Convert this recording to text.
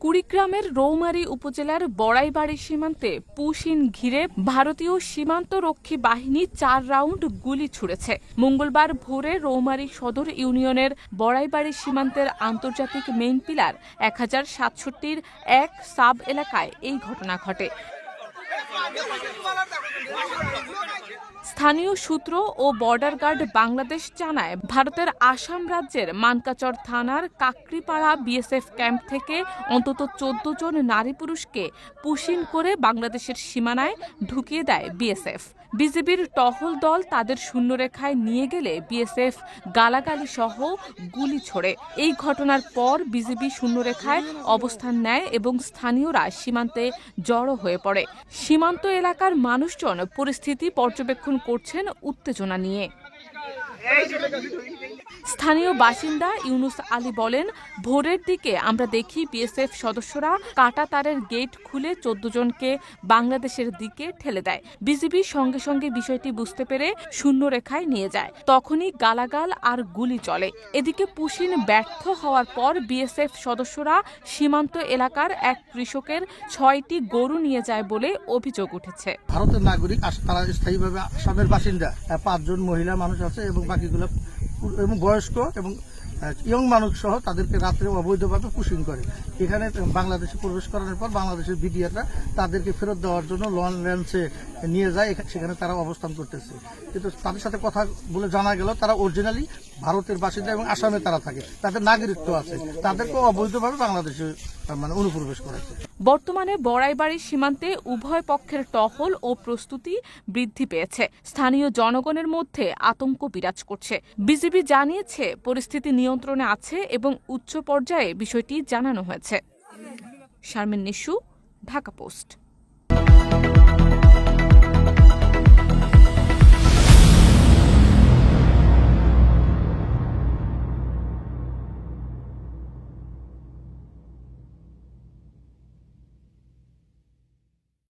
কুড়িগ্রামের রৌমারী উপজেলার বড়াইবাড়ি সীমান্তে পুশিন ঘিরে ভারতীয় সীমান্তরক্ষী বাহিনী ৪ রাউন্ড গুলি ছুড়েছে। মঙ্গলবার ভোরে রৌমারী সদর ইউনিয়নের বড়াইবাড়ি সীমান্তের আন্তর্জাতিক মেইন পিলার ১০৬৭-র এক সাব এলাকায় এই ঘটনা ঘটে। স্থানীয় সূত্র ও বর্ডার গার্ড বাংলাদেশ জানায়, ভারতের আসাম রাজ্যের মানকাচর থানার কাকরিপাড়া বিএসএফ ক্যাম্প থেকে অন্তত ১৪ জন নারী পুরুষকে পুশিন করে বাংলাদেশের সীমানায় ঢুকিয়ে দেয় বিএসএফ। বিজিবির টহল দল তাদের শূন্যরেখায় নিয়ে গেলে বিএসএফ গালাগালি সহ গুলি ছোড়ে। এই ঘটনার পর বিজিবি শূন্যরেখায় অবস্থান নেয় এবং স্থানীয়রা সীমান্তে জড়ো হয়ে পড়ে। সীমান্ত এলাকার মানুষজন পরিস্থিতি পর্যবেক্ষণ করছেন উত্তেজনা নিয়ে। স্থানীয় বাসিন্দা ইউনুস আলী বলেন, ভোরের দিকে আমরা দেখি বিএসএফ সদস্যরা কাঁটা তারের গেট খুলে ১৪ জনকে বাংলাদেশের দিকে ঠেলে দেয়। বিজিবি সঙ্গে সঙ্গে বিষয়টি বুঝতে পেরে শূন্যরেখায় নিয়ে যায়। তখনই গালাগাল আর গুলি চলে। এদিকে পুশিন ব্যর্থ হওয়ার পর বিএসএফ সদস্যরা সীমান্ত এলাকার এক কৃষকের ৬টি গরু নিয়ে যায় বলে অভিযোগ উঠেছে। ভারতের নাগরিক, তারা স্থায়ীভাবে আসামের বাসিন্দা, ৫ জন মহিলা মানুষ আছে এবং বাকিগুলো এবং বয়স্ক এবং ইয়ং মানুষ সহ তাদেরকে রাত্রে অবৈধভাবে পুশিং করে। এখানে বাংলাদেশে প্রবেশ করানোর পর বাংলাদেশের বিডিআররা তাদেরকে ফেরত দেওয়ার জন্য লঞ্চে নিয়ে যায়। সেখানে তারা অবস্থান করতেছে, কিন্তু তাদের সাথে কথা বলে জানা গেল তারা অরিজিনালি ভারতের বাসিন্দা এবং আসামে তারা থাকে, তাদের নাগরিকত্ব আছে, তাদেরকেও অবৈধভাবে বাংলাদেশে অনুপ্রবেশ করেছে। বর্তমানে বড়াইবাড়ি সীমান্তে উভয় পক্ষের টহল ও প্রস্তুতি বৃদ্ধি পেয়েছে। স্থানীয় জনগণের মধ্যে আতঙ্ক বিরাজ করছে। বিজিবি জানিয়েছে পরিস্থিতি নিয়ন্ত্রণে আছে এবং উচ্চ পর্যায়ে বিষয়টি জানানো হয়েছে। শারমিন নিশু, ঢাকা পোস্ট।